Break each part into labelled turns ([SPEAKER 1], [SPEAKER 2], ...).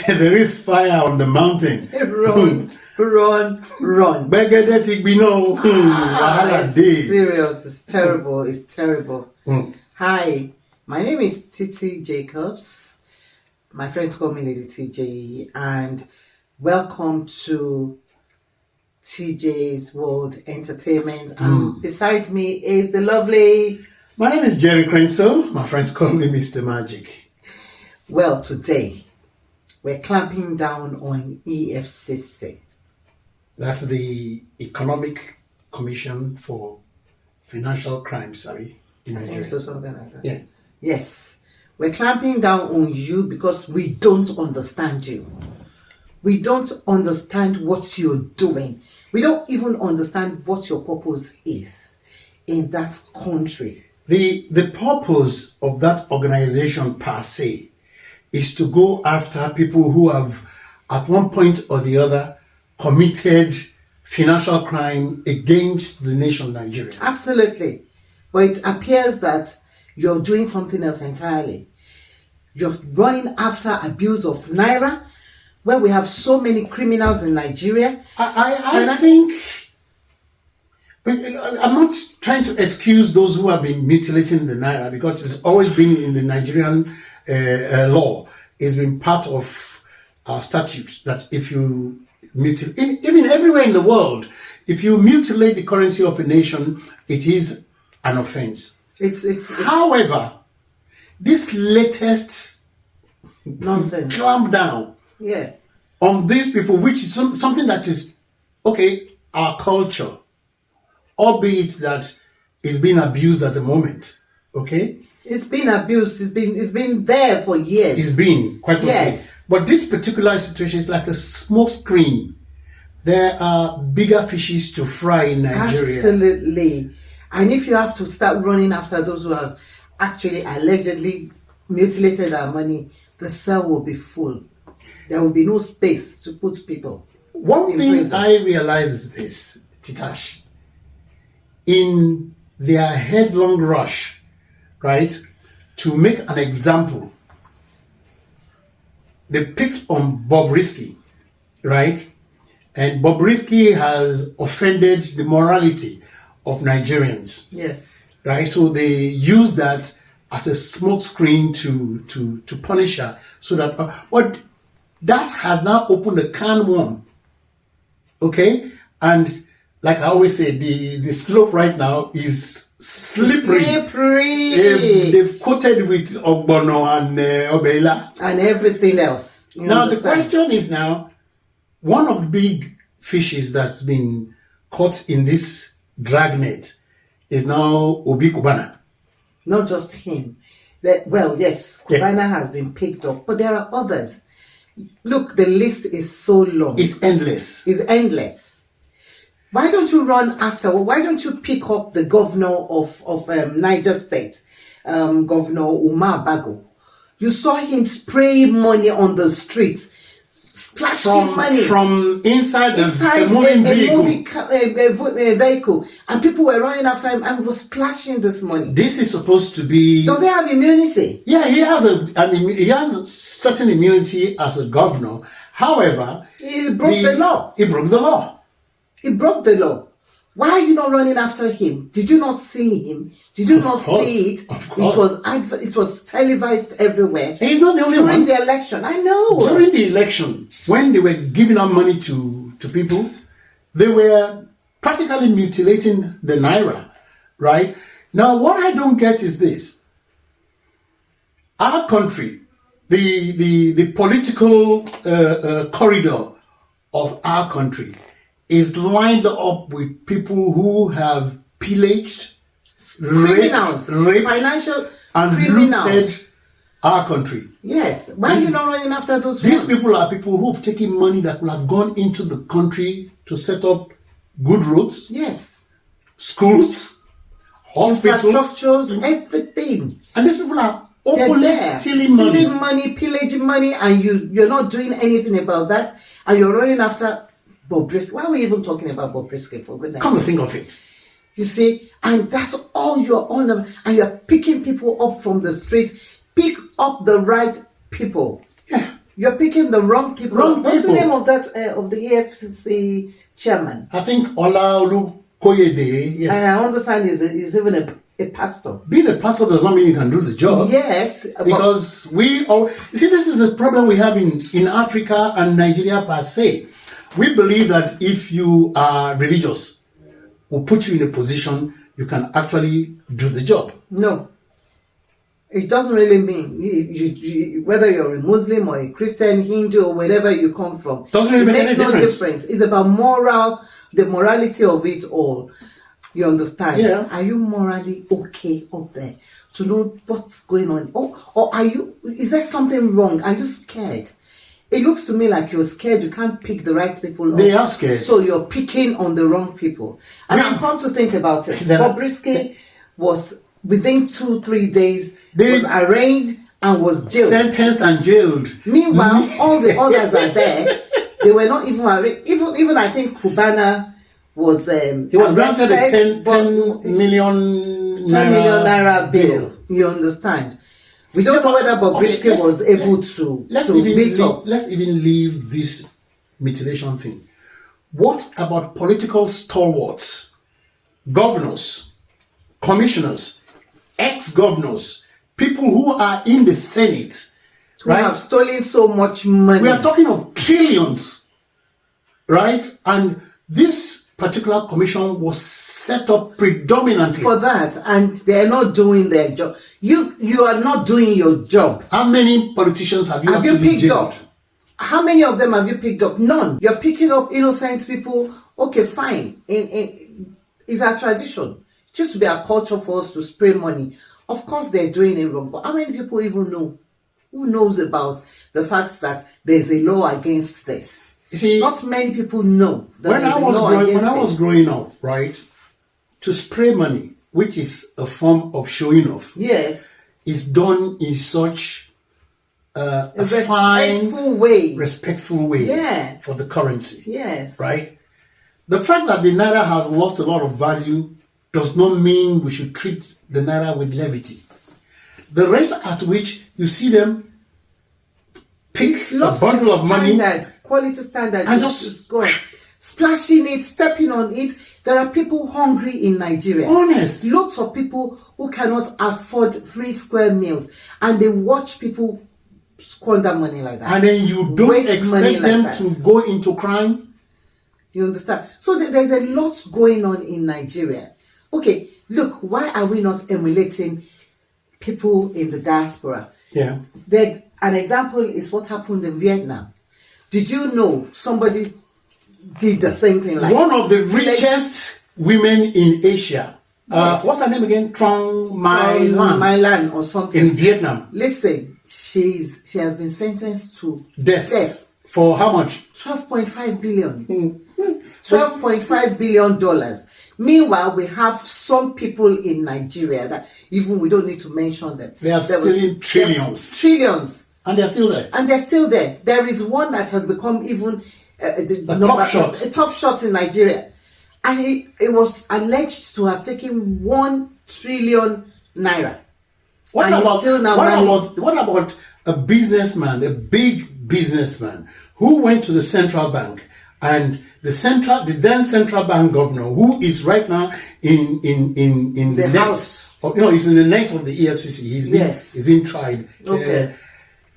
[SPEAKER 1] there is fire on the mountain.
[SPEAKER 2] Run, run.
[SPEAKER 1] It's
[SPEAKER 2] serious. It's terrible. It's terrible. Hi, my name is Titi Jacobs. My friends call me Lady TJ, and welcome to TJ's World Entertainment. And beside me is the lovely...
[SPEAKER 1] My name is Jerry Crenshaw. My friends call me Mr. Magic.
[SPEAKER 2] Well, today we're clamping down on EFCC.
[SPEAKER 1] That's the Economic Commission for Financial Crimes, sorry, in Nigeria.
[SPEAKER 2] So something like that.
[SPEAKER 1] Yeah.
[SPEAKER 2] Yes. We're clamping down on you because we don't understand you. We don't understand what you're doing. We don't even understand what your purpose is in that country.
[SPEAKER 1] The purpose of that organization per se is to go after people who have, at one point or the other, committed financial crime against the nation Nigeria.
[SPEAKER 2] Absolutely. But it appears that you're doing something else entirely. You're running after abuse of Naira, where we have so many criminals in Nigeria.
[SPEAKER 1] I think... I'm not trying to excuse those who have been mutilating the Naira, because it's always been in the Nigerian law. It's been part of our statute that if you mutilate, even everywhere in the world, if you mutilate the currency of a nation, it is an offense. However, this latest
[SPEAKER 2] nonsense
[SPEAKER 1] clamp down on these people, which is something that is, okay, our culture, albeit that is being abused at the moment, okay?
[SPEAKER 2] It's been abused. It's been there for years.
[SPEAKER 1] It's been quite okay.
[SPEAKER 2] Yes.
[SPEAKER 1] But this particular situation is like a small screen. There are bigger fishes to fry in Nigeria.
[SPEAKER 2] Absolutely. And if you have to start running after those who have actually allegedly mutilated our money, the cell will be full. There will be no space to put people.
[SPEAKER 1] One thing
[SPEAKER 2] prison.
[SPEAKER 1] I realize is this, Titash. In their headlong rush, right, to make an example, they picked on Bobrisky, right? And Bobrisky has offended the morality of Nigerians.
[SPEAKER 2] Yes.
[SPEAKER 1] Right? So they use that as a smokescreen to punish her, so that but that has now opened a can worm. Okay? And like I always say, the slope right now is slippery. They've coated with Ogbono and Obeila.
[SPEAKER 2] And everything else.
[SPEAKER 1] Now the question is now, one of the big fishes that's been caught in this dragnet is now Cubana.
[SPEAKER 2] Not just him. Yes, Cubana has been picked up, but there are others. Look, the list is so long.
[SPEAKER 1] It's endless.
[SPEAKER 2] It's endless. Why don't you run after? Why don't you pick up the governor of Niger State, Governor Umar Bago? You saw him spraying money on the streets, splashing money
[SPEAKER 1] from inside a moving
[SPEAKER 2] vehicle, and people were running after him and was splashing this money.
[SPEAKER 1] This is supposed to be.
[SPEAKER 2] Does he have immunity?
[SPEAKER 1] Yeah, he has he has certain immunity as a governor. However,
[SPEAKER 2] he broke the law.
[SPEAKER 1] He broke the law.
[SPEAKER 2] He broke the law. Why are you not running after him? Did you not see him? Did you not see it?
[SPEAKER 1] Of course.
[SPEAKER 2] It was televised everywhere.
[SPEAKER 1] He's not the only one.
[SPEAKER 2] During the election, I know.
[SPEAKER 1] During the election, when they were giving out money to people, they were practically mutilating the Naira, right? Now, what I don't get is this. Our country, the political corridor of our country is lined up with people who have pillaged,
[SPEAKER 2] criminals,
[SPEAKER 1] raped
[SPEAKER 2] financial
[SPEAKER 1] and
[SPEAKER 2] criminals.
[SPEAKER 1] looted our country.
[SPEAKER 2] Yes. Why are you not running after those
[SPEAKER 1] These
[SPEAKER 2] ones?
[SPEAKER 1] people are people who have taken money that would have gone into the country to set up good roads,
[SPEAKER 2] yes,
[SPEAKER 1] schools, hospitals,
[SPEAKER 2] infrastructures, everything.
[SPEAKER 1] And these people are openly stealing
[SPEAKER 2] money, pillaging money, and you're not doing anything about that, and you're running after Bobrisky. Why are we even talking about Bobrisky, for goodness?
[SPEAKER 1] Come to think of it.
[SPEAKER 2] You see, and that's all you're on, and you're picking people up from the street. Pick up the right people.
[SPEAKER 1] Yeah.
[SPEAKER 2] You're picking the wrong people. What's the name of that of the EFCC chairman?
[SPEAKER 1] I think Olaolu Koyede. Yes.
[SPEAKER 2] I understand he's even a pastor.
[SPEAKER 1] Being a pastor does not mean you can do the job.
[SPEAKER 2] Yes.
[SPEAKER 1] Because we all... You see, this is the problem we have in Africa and Nigeria per se. We believe that if you are religious, we'll put you in a position you can actually do the job.
[SPEAKER 2] No. It doesn't really mean you, whether you're a Muslim or a Christian, Hindu, or wherever you come from.
[SPEAKER 1] Doesn't really make any
[SPEAKER 2] difference. It's about the morality of it all. You understand?
[SPEAKER 1] Yeah.
[SPEAKER 2] Are you morally okay up there to know what's going on? Or is there something wrong? Are you scared? It looks to me like you're scared. You can't pick the right people up.
[SPEAKER 1] They are scared.
[SPEAKER 2] So you're picking on the wrong people. And I've come to think about it. Bobrisky was, within 2-3 days, was arraigned and was jailed.
[SPEAKER 1] Sentenced and jailed.
[SPEAKER 2] Meanwhile, all the others are there. They were not even arraigned. Even I think Cubana was
[SPEAKER 1] he was granted a 10 million
[SPEAKER 2] naira bail. You understand? We don't know whether Bobrisky was able to meet up.
[SPEAKER 1] Let's even leave this mutilation thing. What about political stalwarts, governors, commissioners, ex-governors, people who are in the Senate,
[SPEAKER 2] who have stolen so much money?
[SPEAKER 1] We are talking of trillions, right? And this particular commission was set up predominantly
[SPEAKER 2] for that, and they're not doing their job. You are not doing your job.
[SPEAKER 1] How many politicians have you
[SPEAKER 2] picked
[SPEAKER 1] jailed?
[SPEAKER 2] up? How many of them have you picked up? None. You're picking up innocent people. Okay, fine. It's our tradition. It used to be our culture for us to spray money. Of course, they're doing it wrong. But how many people even know? Who knows about the fact that there's a law against this?
[SPEAKER 1] You see,
[SPEAKER 2] not many people know that
[SPEAKER 1] when I was growing up, right, to spray money, which is a form of showing off,
[SPEAKER 2] yes,
[SPEAKER 1] is done in such a respectful way,
[SPEAKER 2] yeah,
[SPEAKER 1] for the currency,
[SPEAKER 2] yes,
[SPEAKER 1] right. The fact that the naira has lost a lot of value does not mean we should treat the naira with levity. The rate at which you see them pick a bundle of money,
[SPEAKER 2] quality standard,
[SPEAKER 1] and just
[SPEAKER 2] going, splashing it, stepping on it. There are people hungry in Nigeria.
[SPEAKER 1] Honest.
[SPEAKER 2] Lots of people who cannot afford 3 square meals, and they watch people squander money like that.
[SPEAKER 1] And then you don't expect them to go into crime?
[SPEAKER 2] You understand? So there's a lot going on in Nigeria. Okay, look, why are we not emulating people in the diaspora?
[SPEAKER 1] Yeah.
[SPEAKER 2] An example is what happened in Vietnam. Did you know somebody did the same thing? Like
[SPEAKER 1] one of the richest women in Asia. Yes. What's her name again? Trong My
[SPEAKER 2] Lan or something.
[SPEAKER 1] In Vietnam.
[SPEAKER 2] Listen, she has been sentenced to
[SPEAKER 1] death. For how much?
[SPEAKER 2] 12.5 billion. $12.5 billion. Meanwhile, we have some people in Nigeria that even we don't need to mention them.
[SPEAKER 1] They are stealing trillions.
[SPEAKER 2] Trillions.
[SPEAKER 1] And they're still there.
[SPEAKER 2] And they're still there. There is one that has become even a top shot in Nigeria. And it was alleged to have taken 1 trillion naira.
[SPEAKER 1] What about a businessman, a big businessman, who went to the central bank, and the then central bank governor, who is right now in the
[SPEAKER 2] house.
[SPEAKER 1] He's in the net of the EFCC. He's been tried.
[SPEAKER 2] Okay.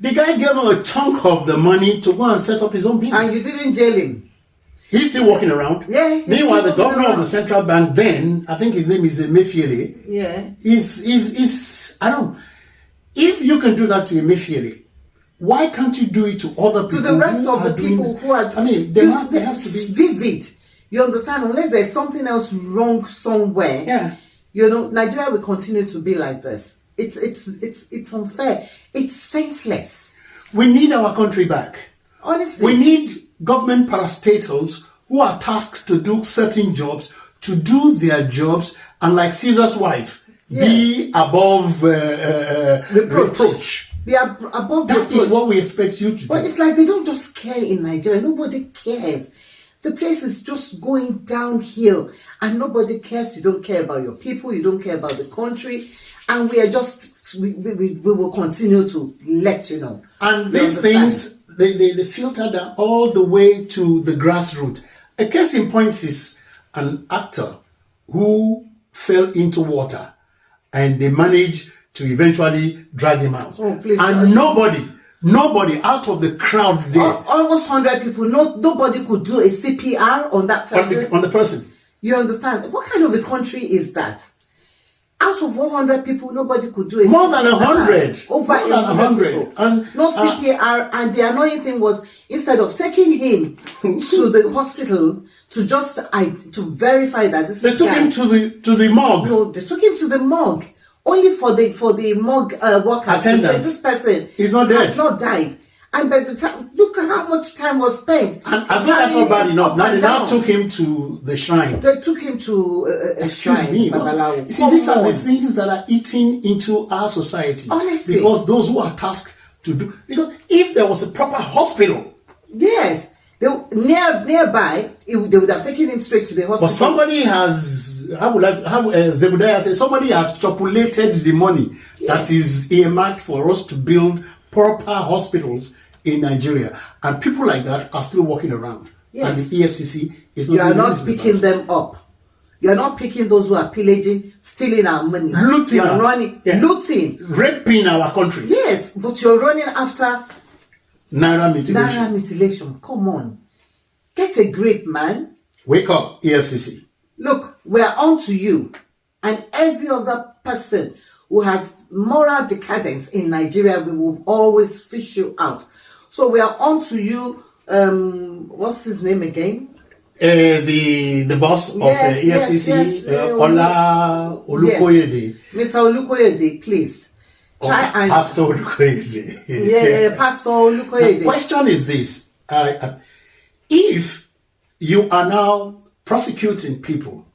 [SPEAKER 1] The guy gave him a chunk of the money to go and set up his own business.
[SPEAKER 2] And you didn't jail him.
[SPEAKER 1] He's still walking around.
[SPEAKER 2] Yeah.
[SPEAKER 1] Meanwhile, the governor of the central bank then, I think his name is Emefiele.
[SPEAKER 2] Yeah.
[SPEAKER 1] If you can do that to Emefiele, why can't you do it to other people?
[SPEAKER 2] To the rest of the people who are...
[SPEAKER 1] I mean, there has to be...
[SPEAKER 2] vivid. You understand? Unless there's something else wrong somewhere.
[SPEAKER 1] Yeah.
[SPEAKER 2] Nigeria will continue to be like this. It's unfair. It's senseless.
[SPEAKER 1] We need our country back.
[SPEAKER 2] Honestly.
[SPEAKER 1] We need government parastatals who are tasked to do certain jobs, to do their jobs, and like Caesar's wife, be above reproach.
[SPEAKER 2] Be above
[SPEAKER 1] that
[SPEAKER 2] reproach.
[SPEAKER 1] Is what we expect you to do.
[SPEAKER 2] But it's like they don't just care in Nigeria. Nobody cares. The place is just going downhill, and nobody cares. You don't care about your people. You don't care about the country. And we are just, we will continue to let you know.
[SPEAKER 1] And these things, they filter down all the way to the grassroots. A case in point is an actor who fell into water and they managed to eventually drag him out.
[SPEAKER 2] Oh, please.
[SPEAKER 1] And nobody out of the crowd there.
[SPEAKER 2] Almost 100 people. Nobody could do a CPR on that person.
[SPEAKER 1] On the person.
[SPEAKER 2] You understand? What kind of a country is that? Out of 100 people, nobody could do a
[SPEAKER 1] More than 100.
[SPEAKER 2] Over
[SPEAKER 1] More than 100.
[SPEAKER 2] people.
[SPEAKER 1] And,
[SPEAKER 2] no CPR. And the annoying thing was, instead of taking him to the hospital to verify that this
[SPEAKER 1] they took him to the morgue.
[SPEAKER 2] No, they took him to the morgue. Only for the morgue workers to say this person
[SPEAKER 1] is not dead.
[SPEAKER 2] Has not died. And by the time, look at how much time was spent.
[SPEAKER 1] And as long as not bad enough, now they now took him to the shrine.
[SPEAKER 2] They took him to a
[SPEAKER 1] Excuse
[SPEAKER 2] shrine.
[SPEAKER 1] me. You see, these are the things that are eating into our society.
[SPEAKER 2] Honestly.
[SPEAKER 1] Because those who are tasked to do... Because if there was a proper hospital...
[SPEAKER 2] Yes. Nearby, they would have taken him straight to the hospital.
[SPEAKER 1] But somebody has... Zebediah said, somebody has chopulated the money that is earmarked for us to build proper hospitals in Nigeria, and people like that are still walking around.
[SPEAKER 2] Yes.
[SPEAKER 1] And the EFCC is not.
[SPEAKER 2] You are not picking them up. You are not picking those who are pillaging, stealing our money,
[SPEAKER 1] looting,
[SPEAKER 2] you are running, looting,
[SPEAKER 1] raping our country.
[SPEAKER 2] Yes, but you're running after
[SPEAKER 1] naira mutilation.
[SPEAKER 2] Naira mutilation. Come on, get a grip, man.
[SPEAKER 1] Wake up, EFCC.
[SPEAKER 2] Look, we're on to you, and every other person who has moral decadence in Nigeria, we will always fish you out. So we are on to you. What's his name again?
[SPEAKER 1] The boss of EFCC, Ola Olukoyede.
[SPEAKER 2] Yes. Mr. Olukoyede, please. Try and
[SPEAKER 1] Pastor Olukoyede.
[SPEAKER 2] Yeah, Pastor Olukoyede.
[SPEAKER 1] The question is this: if you are now prosecuting people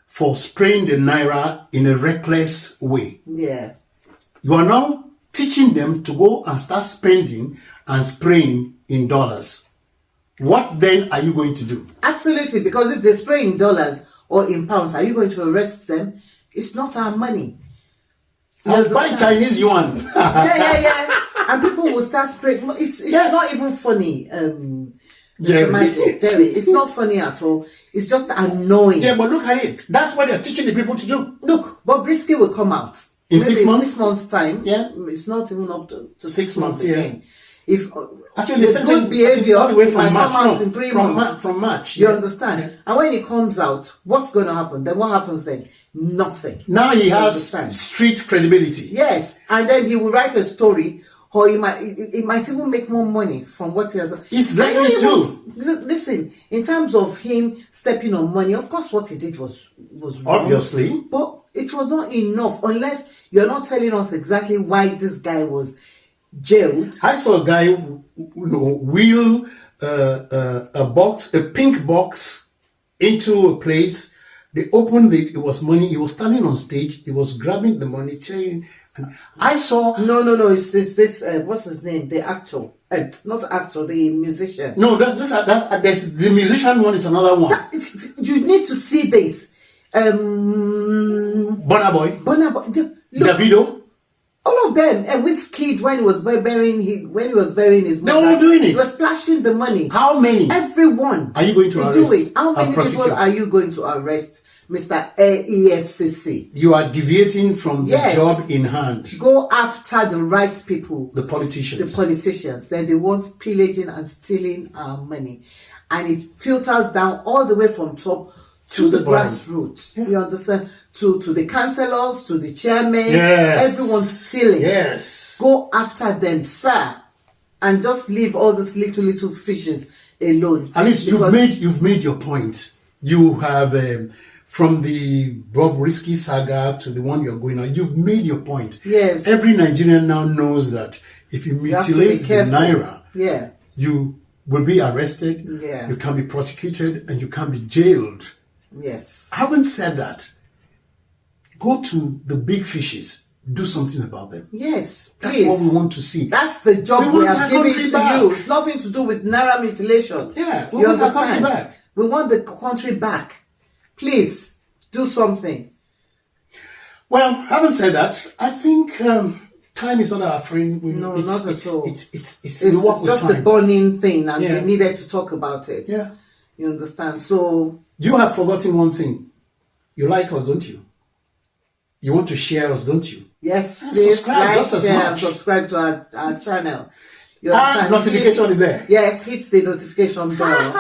[SPEAKER 1] for spraying the naira in a reckless way, you are now teaching them to go and start spending and spraying in dollars. What then are you going to do?
[SPEAKER 2] Absolutely, because if they spray in dollars or in pounds, are you going to arrest them? It's not our money.
[SPEAKER 1] I'll buy Chinese yuan.
[SPEAKER 2] Yeah. And people will start spraying. It's not even funny. Jerry, it's not funny at all. It's just annoying.
[SPEAKER 1] Yeah, but look at it. That's what they're teaching the people to do.
[SPEAKER 2] Look, Bobrisky will come out.
[SPEAKER 1] In 6 months?
[SPEAKER 2] 6 months' time.
[SPEAKER 1] Yeah.
[SPEAKER 2] It's not even up to
[SPEAKER 1] 6 months
[SPEAKER 2] again. If
[SPEAKER 1] actually,
[SPEAKER 2] with good behavior,
[SPEAKER 1] all the way
[SPEAKER 2] it
[SPEAKER 1] from
[SPEAKER 2] might
[SPEAKER 1] March,
[SPEAKER 2] come out in 3 months.
[SPEAKER 1] From March.
[SPEAKER 2] You understand? Yeah. And when it comes out, what's going to happen? Then what happens then? Nothing.
[SPEAKER 1] Now he has street credibility.
[SPEAKER 2] Yes. And then he will write a story, or he might even make more money from what he has.
[SPEAKER 1] It's likely to.
[SPEAKER 2] Listen, in terms of him stepping on money, of course what he did was wrong.
[SPEAKER 1] Obviously.
[SPEAKER 2] But it was not enough unless you're not telling us exactly why this guy was jailed.
[SPEAKER 1] I saw a guy wheel a pink box into a place. They opened it. It was money. He was standing on stage. He was grabbing the money, cheering. And I saw.
[SPEAKER 2] No. It's this. What's his name? The actor. Not actor. The musician.
[SPEAKER 1] No, that's the musician one is another one.
[SPEAKER 2] You need to see this.
[SPEAKER 1] Burna Boy. Davido.
[SPEAKER 2] All of them. And which kid when he was burying his mother,
[SPEAKER 1] they were all doing it.
[SPEAKER 2] He was splashing the money.
[SPEAKER 1] How many?
[SPEAKER 2] Everyone.
[SPEAKER 1] Are you going to arrest?
[SPEAKER 2] Do it. How many people are you going to arrest, Mr. EFCC?
[SPEAKER 1] You are deviating from the job in hand.
[SPEAKER 2] Go after the right people.
[SPEAKER 1] The politicians.
[SPEAKER 2] The politicians. They're the ones pillaging and stealing our money. And it filters down all the way from top to the grassroots. Yeah. You understand? To the councillors, to the chairman.
[SPEAKER 1] Yes.
[SPEAKER 2] Everyone's stealing.
[SPEAKER 1] Yes.
[SPEAKER 2] Go after them, sir. And just leave all these little fishes alone.
[SPEAKER 1] At least you've made your point. You have from the Bobrisky saga to the one you're going on, you've made your point.
[SPEAKER 2] Yes.
[SPEAKER 1] Every Nigerian now knows that if you mutilate the naira, you will be arrested, you can be prosecuted, and you can be jailed.
[SPEAKER 2] Yes.
[SPEAKER 1] Having said that, go to the big fishes, do something about them.
[SPEAKER 2] Yes,
[SPEAKER 1] that's what we want to see.
[SPEAKER 2] That's the job we have given to you. It's nothing to do with naira mutilation.
[SPEAKER 1] Yeah, we want our country back.
[SPEAKER 2] We want the country back. Please do something.
[SPEAKER 1] Well, having said that, I think time is not our friend.
[SPEAKER 2] No, not at all.
[SPEAKER 1] It's we work with
[SPEAKER 2] just
[SPEAKER 1] time.
[SPEAKER 2] a burning thing, and
[SPEAKER 1] Yeah.
[SPEAKER 2] we needed to talk about it.
[SPEAKER 1] Yeah.
[SPEAKER 2] You understand? So
[SPEAKER 1] You have forgotten one thing. You like us, don't you? You want to share us, don't you?
[SPEAKER 2] yes,
[SPEAKER 1] And
[SPEAKER 2] please
[SPEAKER 1] subscribe
[SPEAKER 2] like,
[SPEAKER 1] just as
[SPEAKER 2] share, and
[SPEAKER 1] much.
[SPEAKER 2] subscribe to our channel. You
[SPEAKER 1] And
[SPEAKER 2] understand?
[SPEAKER 1] notification is there.
[SPEAKER 2] Yes, hit the notification bell.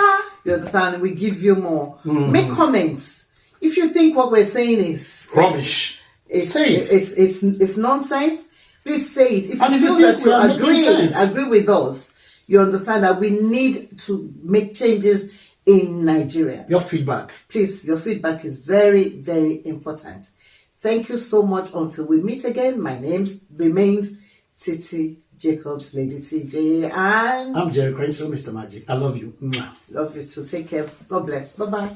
[SPEAKER 2] You understand? We give you more. Make comments. If you think what we're saying is
[SPEAKER 1] Rubbish. Say it.
[SPEAKER 2] It's nonsense, please say it. If
[SPEAKER 1] And
[SPEAKER 2] you
[SPEAKER 1] if you
[SPEAKER 2] feel
[SPEAKER 1] think
[SPEAKER 2] that
[SPEAKER 1] we
[SPEAKER 2] you
[SPEAKER 1] are making sense.
[SPEAKER 2] agree with us, you understand that we need to make changes in Nigeria.
[SPEAKER 1] Your feedback.
[SPEAKER 2] Please, your feedback is very, very important. Thank you so much. Until we meet again, my name remains Titi Jacobs, Lady TJ, and
[SPEAKER 1] I'm Jerry Crenshaw, Mr. Magic. I love you. Mwah.
[SPEAKER 2] love you too. Take care. God bless. Bye-bye.